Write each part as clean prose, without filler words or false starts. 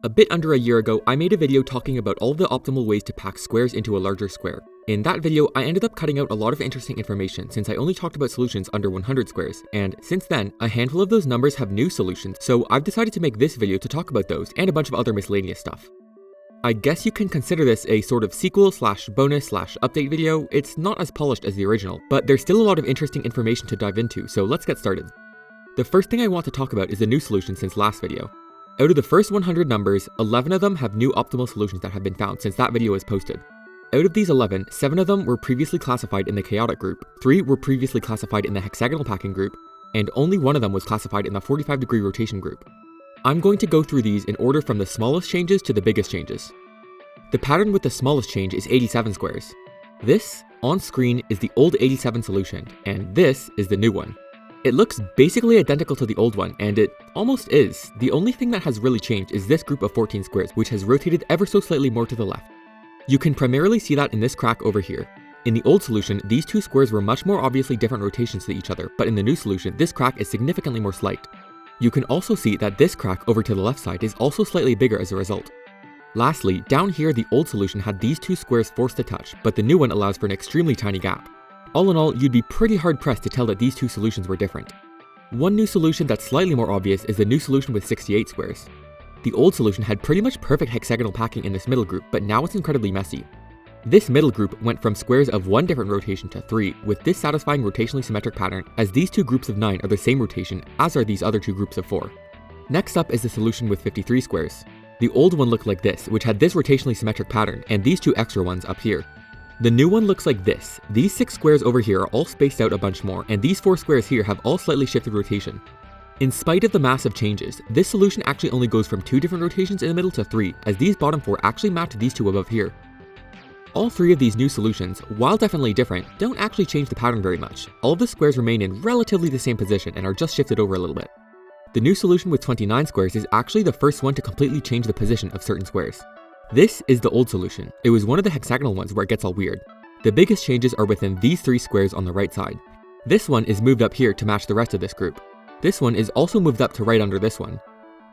A bit under a year ago, I made a video talking about all the optimal ways to pack squares into a larger square. In that video, I ended up cutting out a lot of interesting information since I only talked about solutions under 100 squares, and since then, a handful of those numbers have new solutions, so I've decided to make this video to talk about those and a bunch of other miscellaneous stuff. I guess you can consider this a sort of sequel slash bonus slash update video. It's not as polished as the original, but there's still a lot of interesting information to dive into, so let's get started. The first thing I want to talk about is the new solution since last video. Out of the first 100 numbers, 11 of them have new optimal solutions that have been found since that video was posted. Out of these 11, 7 of them were previously classified in the chaotic group, 3 were previously classified in the hexagonal packing group, and only 1 of them was classified in the 45-degree rotation group. I'm going to go through these in order from the smallest changes to the biggest changes. The pattern with the smallest change is 87 squares. This, on screen, is the old 87 solution, and this is the new one. It looks basically identical to the old one, and it almost is. The only thing that has really changed is this group of 14 squares, which has rotated ever so slightly more to the left. You can primarily see that in this crack over here. In the old solution, these two squares were much more obviously different rotations to each other, but in the new solution, this crack is significantly more slight. You can also see that this crack over to the left side is also slightly bigger as a result. Lastly, down here the old solution had these two squares forced to touch, but the new one allows for an extremely tiny gap. All in all, you'd be pretty hard pressed to tell that these two solutions were different. One new solution that's slightly more obvious is the new solution with 68 squares. The old solution had pretty much perfect hexagonal packing in this middle group, but now it's incredibly messy. This middle group went from squares of 1 different rotation to 3, with this satisfying rotationally symmetric pattern, as these two groups of 9 are the same rotation, as are these other two groups of 4. Next up is the solution with 53 squares. The old one looked like this, which had this rotationally symmetric pattern, and these two extra ones up here. The new one looks like this. These 6 squares over here are all spaced out a bunch more, and these 4 squares here have all slightly shifted rotation. In spite of the massive changes, this solution actually only goes from 2 different rotations in the middle to 3, as these bottom 4 actually match these two above here. All 3 of these new solutions, while definitely different, don't actually change the pattern very much. All of the squares remain in relatively the same position and are just shifted over a little bit. The new solution with 29 squares is actually the first one to completely change the position of certain squares. This is the old solution. It was one of the hexagonal ones where it gets all weird. The biggest changes are within these 3 squares on the right side. This one is moved up here to match the rest of this group. This one is also moved up to right under this one.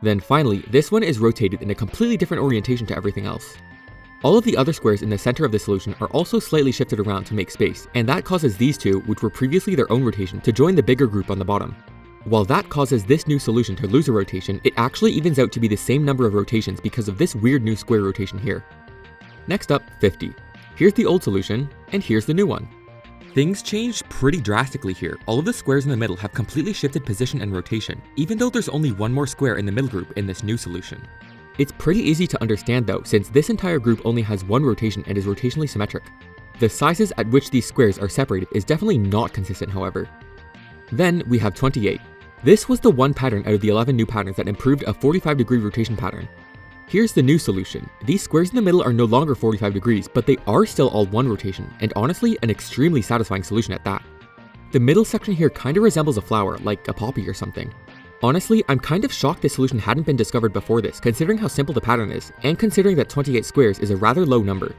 Then finally, this one is rotated in a completely different orientation to everything else. All of the other squares in the center of the solution are also slightly shifted around to make space, and that causes these two, which were previously their own rotation, to join the bigger group on the bottom. While that causes this new solution to lose a rotation, it actually evens out to be the same number of rotations because of this weird new square rotation here. Next up, 50. Here's the old solution, and here's the new one. Things changed pretty drastically here. All of the squares in the middle have completely shifted position and rotation, even though there's only one more square in the middle group in this new solution. It's pretty easy to understand though, since this entire group only has one rotation and is rotationally symmetric. The sizes at which these squares are separated is definitely not consistent, however. Then we have 28. This was the one pattern out of the 11 new patterns that improved a 45-degree rotation pattern. Here's the new solution. These squares in the middle are no longer 45 degrees, but they are still all one rotation, and honestly, an extremely satisfying solution at that. The middle section here kinda resembles a flower, like a poppy or something. Honestly, I'm kind of shocked this solution hadn't been discovered before this, considering how simple the pattern is, and considering that 28 squares is a rather low number.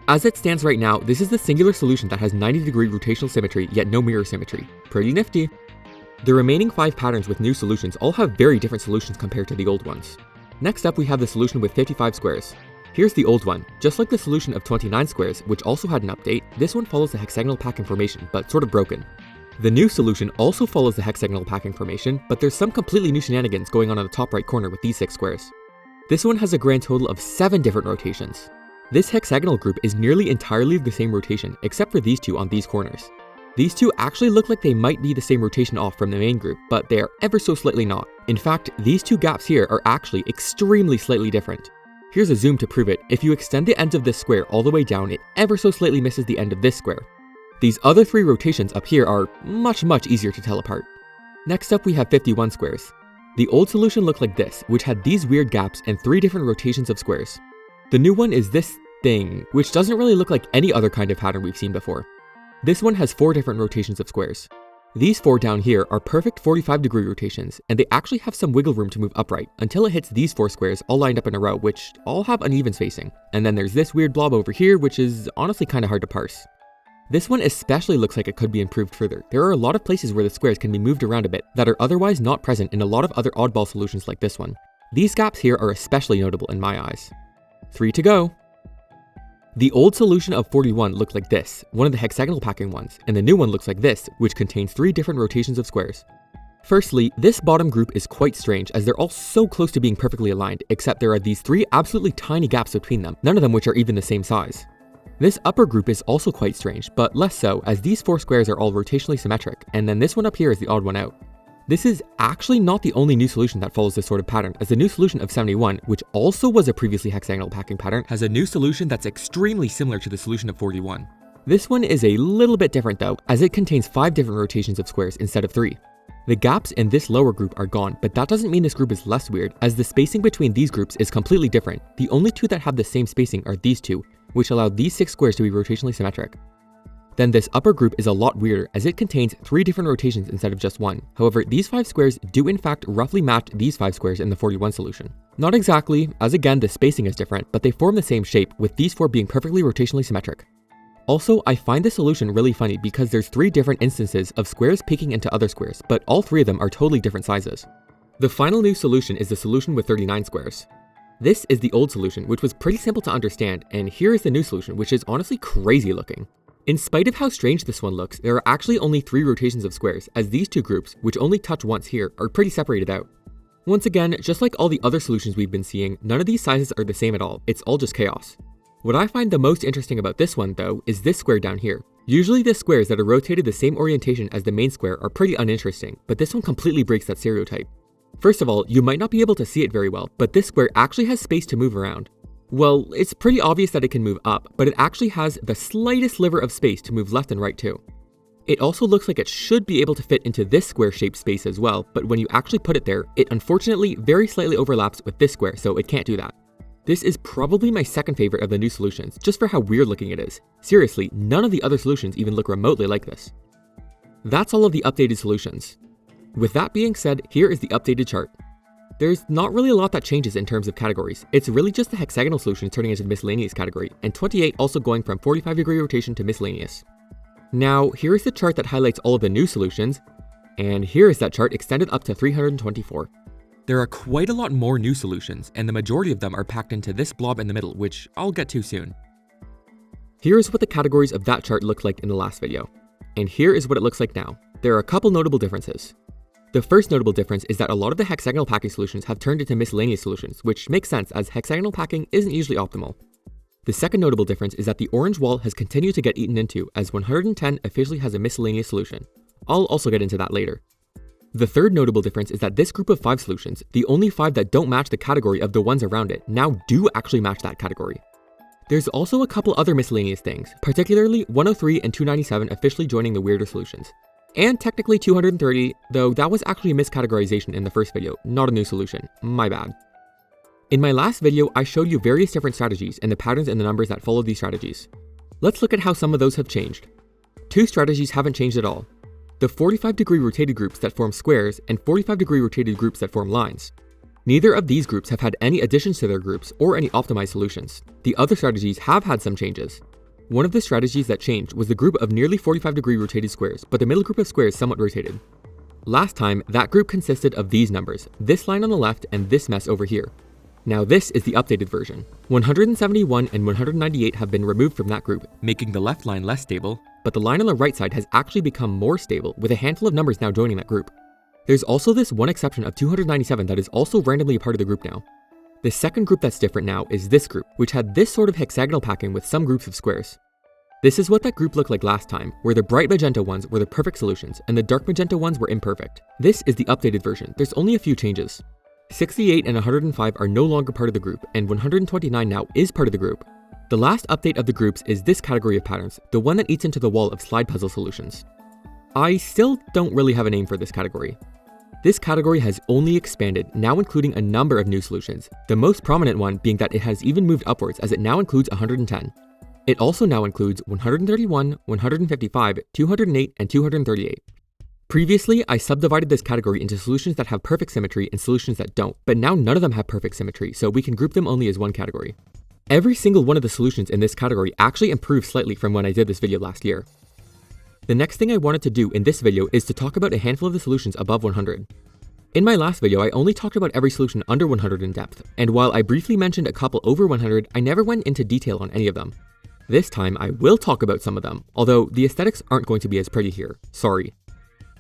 As it stands right now, this is the singular solution that has 90-degree rotational symmetry, yet no mirror symmetry. Pretty nifty. The remaining 5 patterns with new solutions all have very different solutions compared to the old ones. Next up we have the solution with 55 squares. Here's the old one. Just like the solution of 29 squares, which also had an update, this one follows the hexagonal packing formation, but sort of broken. The new solution also follows the hexagonal packing formation, but there's some completely new shenanigans going on the top right corner with these 6 squares. This one has a grand total of 7 different rotations. This hexagonal group is nearly entirely the same rotation, except for these two on these corners. These two actually look like they might be the same rotation off from the main group, but they are ever so slightly not. In fact, these two gaps here are actually extremely slightly different. Here's a zoom to prove it. If you extend the ends of this square all the way down, it ever so slightly misses the end of this square. These other 3 rotations up here are much easier to tell apart. Next up we have 51 squares. The old solution looked like this, which had these weird gaps and 3 different rotations of squares. The new one is this thing, which doesn't really look like any other kind of pattern we've seen before. This one has 4 different rotations of squares. These 4 down here are perfect 45-degree rotations, and they actually have some wiggle room to move upright until it hits these 4 squares all lined up in a row, which all have uneven spacing. And then there's this weird blob over here, which is honestly kinda hard to parse. This one especially looks like it could be improved further. There are a lot of places where the squares can be moved around a bit that are otherwise not present in a lot of other oddball solutions like this one. These gaps here are especially notable in my eyes. 3 to go. The old solution of 41 looked like this, one of the hexagonal packing ones, and the new one looks like this, which contains 3 different rotations of squares. Firstly, this bottom group is quite strange as they're all so close to being perfectly aligned, except there are these 3 absolutely tiny gaps between them, none of them which are even the same size. This upper group is also quite strange, but less so as these 4 squares are all rotationally symmetric, and then this one up here is the odd one out. This is actually not the only new solution that follows this sort of pattern, as the new solution of 71, which also was a previously hexagonal packing pattern, has a new solution that's extremely similar to the solution of 41. This one is a little bit different though, as it contains 5 different rotations of squares instead of 3. The gaps in this lower group are gone, but that doesn't mean this group is less weird, as the spacing between these groups is completely different. The only 2 that have the same spacing are these 2, which allow these 6 squares to be rotationally symmetric. Then this upper group is a lot weirder, as it contains 3 different rotations instead of just 1. However, these 5 squares do in fact roughly match these 5 squares in the 41 solution. Not exactly, as again the spacing is different, but they form the same shape, with these 4 being perfectly rotationally symmetric. Also, I find this solution really funny because there's 3 different instances of squares peeking into other squares, but all 3 of them are totally different sizes. The final new solution is the solution with 39 squares. This is the old solution, which was pretty simple to understand, and here is the new solution, which is honestly crazy looking. In spite of how strange this one looks, there are actually only 3 rotations of squares, as these 2 groups, which only touch once here, are pretty separated out. Once again, just like all the other solutions we've been seeing, none of these sizes are the same at all, it's all just chaos. What I find the most interesting about this one though, is this square down here. Usually the squares that are rotated the same orientation as the main square are pretty uninteresting, but this one completely breaks that stereotype. First of all, you might not be able to see it very well, but this square actually has space to move around. Well, it's pretty obvious that it can move up, but it actually has the slightest sliver of space to move left and right too. It also looks like it should be able to fit into this square-shaped space as well, but when you actually put it there, it unfortunately very slightly overlaps with this square, so it can't do that. This is probably my second favorite of the new solutions, just for how weird looking it is. Seriously, none of the other solutions even look remotely like this. That's all of the updated solutions. With that being said, here is the updated chart. There's not really a lot that changes in terms of categories. It's really just the hexagonal solution turning into the miscellaneous category, and 28 also going from 45-degree rotation to miscellaneous. Now, here is the chart that highlights all of the new solutions, and here is that chart extended up to 324. There are quite a lot more new solutions, and the majority of them are packed into this blob in the middle, which I'll get to soon. Here is what the categories of that chart looked like in the last video, and here is what it looks like now. There are a couple notable differences. The first notable difference is that a lot of the hexagonal packing solutions have turned into miscellaneous solutions, which makes sense as hexagonal packing isn't usually optimal. The second notable difference is that the orange wall has continued to get eaten into, as 110 officially has a miscellaneous solution. I'll also get into that later. The third notable difference is that this group of 5 solutions, the only 5 that don't match the category of the ones around it, now do actually match that category. There's also a couple other miscellaneous things, particularly 103 and 297 officially joining the weirder solutions. And technically 230, though that was actually a miscategorization in the first video, not a new solution. My bad. In my last video, I showed you various different strategies and the patterns and the numbers that follow these strategies. Let's look at how some of those have changed. 2 strategies haven't changed at all. The 45-degree rotated groups that form squares and 45-degree rotated groups that form lines. Neither of these groups have had any additions to their groups or any optimized solutions. The other strategies have had some changes. One of the strategies that changed was the group of nearly 45-degree rotated squares, but the middle group of squares somewhat rotated. Last time, that group consisted of these numbers, this line on the left and this mess over here. Now this is the updated version. 171 and 198 have been removed from that group, making the left line less stable, but the line on the right side has actually become more stable, with a handful of numbers now joining that group. There's also this one exception of 297 that is also randomly a part of the group now. The second group that's different now is this group, which had this sort of hexagonal packing with some groups of squares. This is what that group looked like last time, where the bright magenta ones were the perfect solutions and the dark magenta ones were imperfect. This is the updated version, there's only a few changes. 68 and 105 are no longer part of the group, and 129 now is part of the group. The last update of the groups is this category of patterns, the one that eats into the wall of slide puzzle solutions. I still don't really have a name for this category. This category has only expanded, now including a number of new solutions, the most prominent one being that it has even moved upwards as it now includes 110. It also now includes 131, 155, 208, and 238. Previously, I subdivided this category into solutions that have perfect symmetry and solutions that don't, but now none of them have perfect symmetry, so we can group them only as one category. Every single one of the solutions in this category actually improved slightly from when I did this video last year. The next thing I wanted to do in this video is to talk about a handful of the solutions above 100. In my last video, I only talked about every solution under 100 in depth, and while I briefly mentioned a couple over 100, I never went into detail on any of them. This time, I will talk about some of them, although the aesthetics aren't going to be as pretty here, sorry.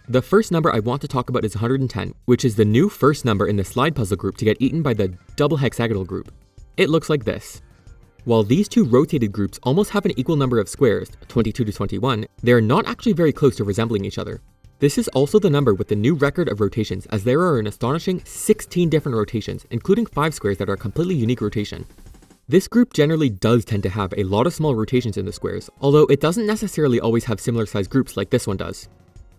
The first number I want to talk about is 110, which is the new first number in the slide puzzle group to get eaten by the double hexagonal group. It looks like this. While these two rotated groups almost have an equal number of squares, 22 to 21, they are not actually very close to resembling each other. This is also the number with the new record of rotations, as there are an astonishing 16 different rotations, including 5 squares that are a completely unique rotation. This group generally does tend to have a lot of small rotations in the squares, although it doesn't necessarily always have similar sized groups like this one does.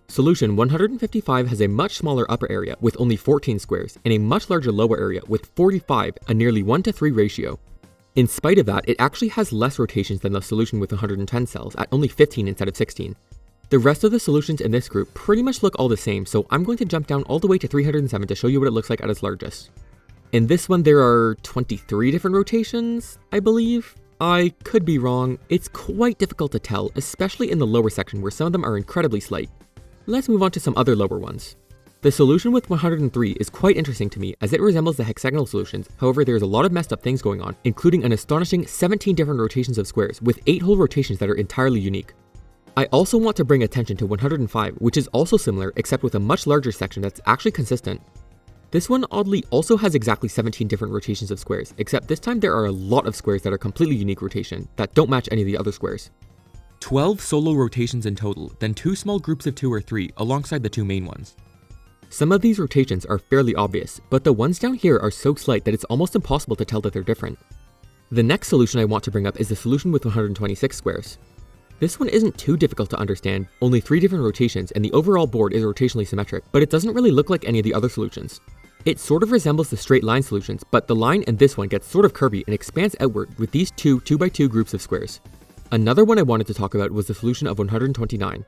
Solution 155 has a much smaller upper area with only 14 squares, and a much larger lower area with 45, a nearly 1:3 ratio. In spite of that, it actually has less rotations than the solution with 110 cells, at only 15 instead of 16. The rest of the solutions in this group pretty much look all the same, so I'm going to jump down all the way to 307 to show you what it looks like at its largest. In this one, there are 23 different rotations, I believe. I could be wrong. It's quite difficult to tell, especially in the lower section where some of them are incredibly slight. Let's move on to some other lower ones. The solution with 103 is quite interesting to me as it resembles the hexagonal solutions, however there is a lot of messed up things going on, including an astonishing 17 different rotations of squares with 8 whole rotations that are entirely unique. I also want to bring attention to 105, which is also similar except with a much larger section that's actually consistent. This one oddly also has exactly 17 different rotations of squares, except this time there are a lot of squares that are completely unique rotation, that don't match any of the other squares. 12 solo rotations in total, then 2 small groups of 2 or 3 alongside the 2 main ones. Some of these rotations are fairly obvious, but the ones down here are so slight that it's almost impossible to tell that they're different. The next solution I want to bring up is the solution with 126 squares. This one isn't too difficult to understand, only 3 different rotations and the overall board is rotationally symmetric, but it doesn't really look like any of the other solutions. It sort of resembles the straight line solutions, but the line in this one gets sort of curvy and expands outward with these two 2x2 groups of squares. Another one I wanted to talk about was the solution of 129.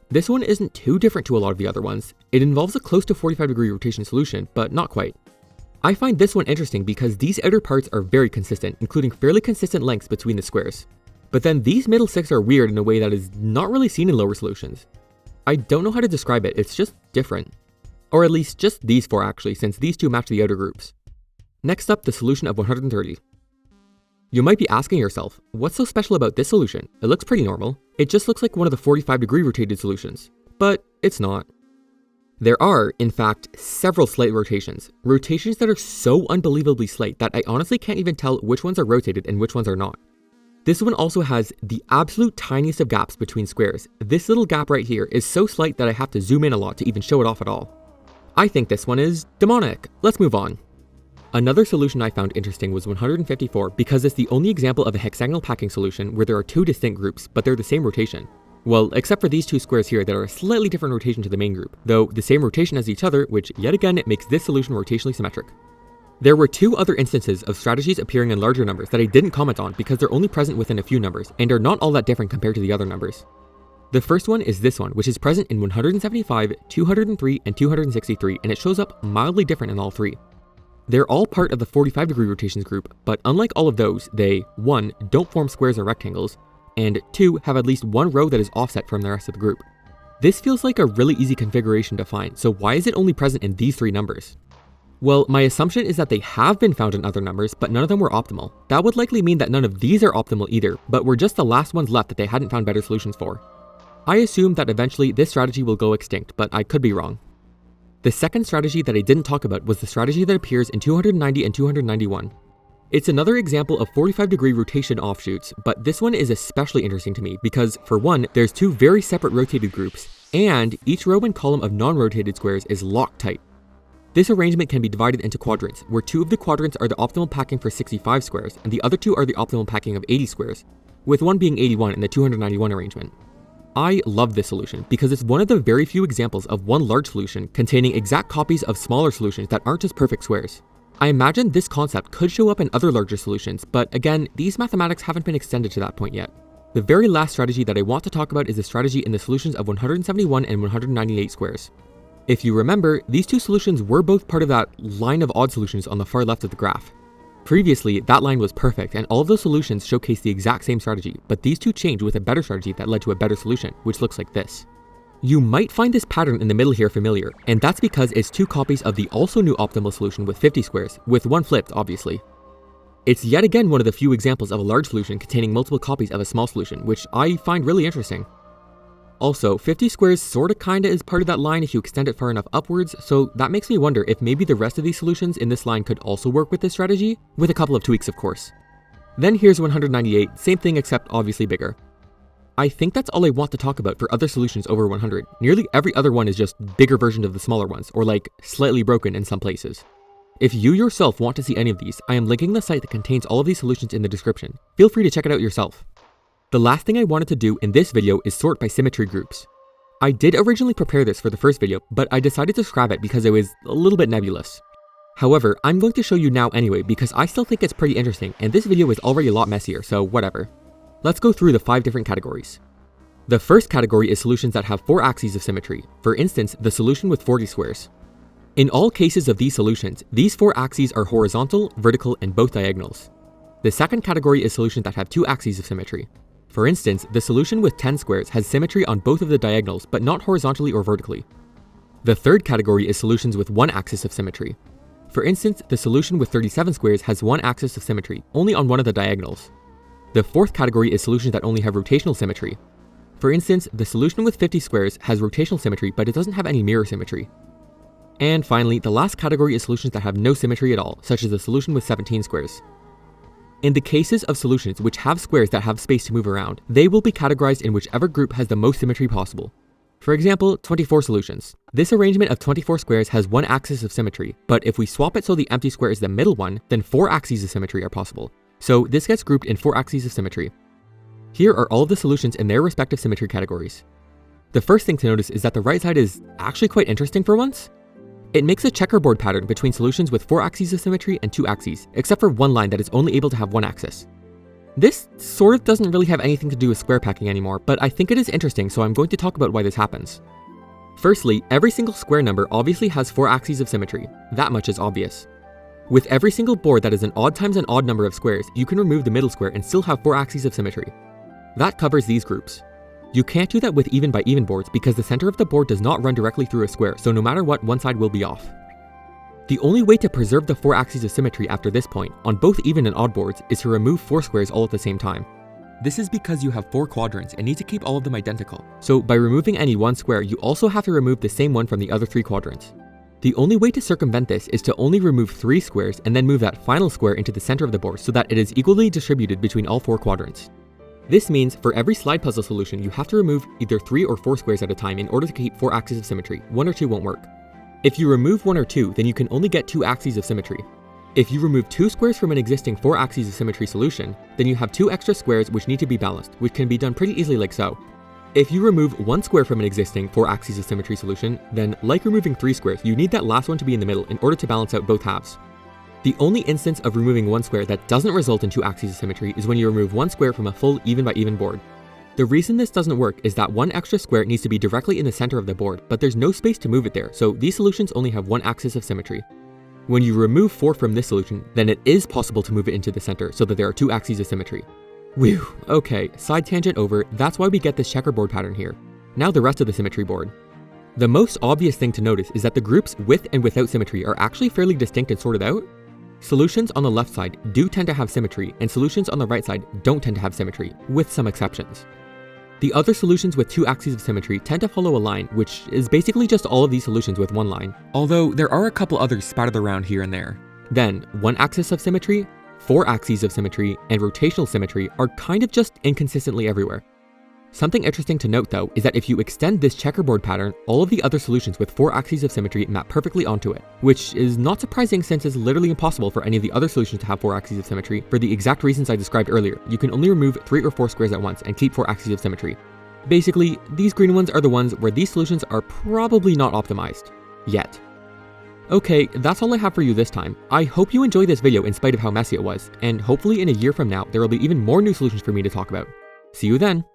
This one isn't too different to a lot of the other ones. It involves a close to 45-degree rotation solution, but not quite. I find this one interesting because these outer parts are very consistent, including fairly consistent lengths between the squares. But then these middle 6 are weird in a way that is not really seen in lower solutions. I don't know how to describe it, it's just different. Or at least just these 4 actually, since these 2 match the outer groups. Next up, the solution of 130. You might be asking yourself, what's so special about this solution? It looks pretty normal. It just looks like one of the 45-degree rotated solutions. But it's not. There are, in fact, several slight rotations. Rotations that are so unbelievably slight that I honestly can't even tell which ones are rotated and which ones are not. This one also has the absolute tiniest of gaps between squares. This little gap right here is so slight that I have to zoom in a lot to even show it off at all. I think this one is demonic. Let's move on. Another solution I found interesting was 154 because it's the only example of a hexagonal packing solution where there are 2 distinct groups, but they're the same rotation. Well, except for these 2 squares here that are a slightly different rotation to the main group, though the same rotation as each other, which yet again it makes this solution rotationally symmetric. There were 2 other instances of strategies appearing in larger numbers that I didn't comment on because they're only present within a few numbers and are not all that different compared to the other numbers. The first one is this one, which is present in 175, 203, and 263, and it shows up mildly different in all 3. They're all part of the 45-degree rotations group, but unlike all of those, they 1. Don't form squares or rectangles, and 2. Have at least one row that is offset from the rest of the group. This feels like a really easy configuration to find, so why is it only present in these 3 numbers? Well, my assumption is that they have been found in other numbers, but none of them were optimal. That would likely mean that none of these are optimal either, but were just the last ones left that they hadn't found better solutions for. I assume that eventually this strategy will go extinct, but I could be wrong. The second strategy that I didn't talk about was the strategy that appears in 290 and 291. It's another example of 45-degree rotation offshoots, but this one is especially interesting to me because, for one, there's 2 very separate rotated groups, and each row and column of non-rotated squares is locked tight. This arrangement can be divided into quadrants, where 2 of the quadrants are the optimal packing for 65 squares, and the other 2 are the optimal packing of 80 squares, with one being 81 in the 291 arrangement. I love this solution because it's one of the very few examples of one large solution containing exact copies of smaller solutions that aren't just perfect squares. I imagine this concept could show up in other larger solutions, but again, these mathematics haven't been extended to that point yet. The very last strategy that I want to talk about is the strategy in the solutions of 171 and 198 squares. If you remember, these 2 solutions were both part of that line of odd solutions on the far left of the graph. Previously, that line was perfect and all of those solutions showcase the exact same strategy, but these 2 changed with a better strategy that led to a better solution, which looks like this. You might find this pattern in the middle here familiar, and that's because it's two copies of the also new optimal solution with 50 squares, with one flipped obviously. It's yet again one of the few examples of a large solution containing multiple copies of a small solution, which I find really interesting. Also, 50 squares sorta kinda is part of that line if you extend it far enough upwards, so that makes me wonder if maybe the rest of these solutions in this line could also work with this strategy, with a couple of tweaks of course. Then here's 198, same thing except obviously bigger. I think that's all I want to talk about for other solutions over 100. Nearly every other one is just bigger versions of the smaller ones, or like slightly broken in some places. If you yourself want to see any of these, I am linking the site that contains all of these solutions in the description. Feel free to check it out yourself. The last thing I wanted to do in this video is sort by symmetry groups. I did originally prepare this for the first video, but I decided to scrap it because it was a little bit nebulous. However, I'm going to show you now anyway because I still think it's pretty interesting and this video is already a lot messier, so whatever. Let's go through the 5 different categories. The first category is solutions that have 4 axes of symmetry, for instance, the solution with 40 squares. In all cases of these solutions, these 4 axes are horizontal, vertical, and both diagonals. The second category is solutions that have 2 axes of symmetry. For instance, the solution with 10 squares has symmetry on both of the diagonals, but not horizontally or vertically. The third category is solutions with 1 axis of symmetry. For instance, the solution with 37 squares has 1 axis of symmetry, only on one of the diagonals. The fourth category is solutions that only have rotational symmetry. For instance, the solution with 50 squares has rotational symmetry, but it doesn't have any mirror symmetry. And finally, the last category is solutions that have no symmetry at all, such as the solution with 17 squares. In the cases of solutions which have squares that have space to move around, they will be categorized in whichever group has the most symmetry possible. For example, 24 solutions. This arrangement of 24 squares has 1 axis of symmetry, but if we swap it so the empty square is the middle one, then 4 axes of symmetry are possible. So this gets grouped in 4 axes of symmetry. Here are all of the solutions in their respective symmetry categories. The first thing to notice is that the right side is actually quite interesting for once. It makes a checkerboard pattern between solutions with 4 axes of symmetry and 2 axes, except for one line that is only able to have 1 axis. This sort of doesn't really have anything to do with square packing anymore, but I think it is interesting, so I'm going to talk about why this happens. Firstly, every single square number obviously has 4 axes of symmetry. That much is obvious. With every single board that is an odd times an odd number of squares, you can remove the middle square and still have 4 axes of symmetry. That covers these groups. You can't do that with even by even boards because the center of the board does not run directly through a square, so no matter what, one side will be off. The only way to preserve the 4 axes of symmetry after this point, on both even and odd boards, is to remove 4 squares all at the same time. This is because you have 4 quadrants and need to keep all of them identical, so by removing any one square, you also have to remove the same one from the other 3 quadrants. The only way to circumvent this is to only remove 3 squares and then move that final square into the center of the board so that it is equally distributed between all 4 quadrants. This means for every slide puzzle solution, you have to remove either 3 or 4 squares at a time in order to keep 4 axes of symmetry. 1 or 2 won't work. If you remove 1 or 2, then you can only get 2 axes of symmetry. If you remove 2 squares from an existing 4 axes of symmetry solution, then you have 2 extra squares which need to be balanced, which can be done pretty easily like so. If you remove 1 square from an existing 4 axes of symmetry solution, then like removing 3 squares, you need that last one to be in the middle in order to balance out both halves. The only instance of removing 1 square that doesn't result in 2 axes of symmetry is when you remove 1 square from a full even by even board. The reason this doesn't work is that 1 extra square needs to be directly in the center of the board, but there's no space to move it there, so these solutions only have 1 axis of symmetry. When you remove 4 from this solution, then it is possible to move it into the center so that there are 2 axes of symmetry. Whew, okay, side tangent over, that's why we get this checkerboard pattern here. Now the rest of the symmetry board. The most obvious thing to notice is that the groups with and without symmetry are actually fairly distinct and sorted out. Solutions on the left side do tend to have symmetry, and solutions on the right side don't tend to have symmetry, with some exceptions. The other solutions with 2 axes of symmetry tend to follow a line, which is basically just all of these solutions with 1 line, although there are a couple others spattered around here and there. Then, 1 axis of symmetry, 4 axes of symmetry, and rotational symmetry are kind of just inconsistently everywhere. Something interesting to note though is that if you extend this checkerboard pattern, all of the other solutions with 4 axes of symmetry map perfectly onto it, which is not surprising since it's literally impossible for any of the other solutions to have 4 axes of symmetry for the exact reasons I described earlier. You can only remove 3 or 4 squares at once and keep 4 axes of symmetry. Basically, these green ones are the ones where these solutions are probably not optimized. Yet. Okay, that's all I have for you this time. I hope you enjoyed this video in spite of how messy it was, and hopefully in a year from now there will be even more new solutions for me to talk about. See you then!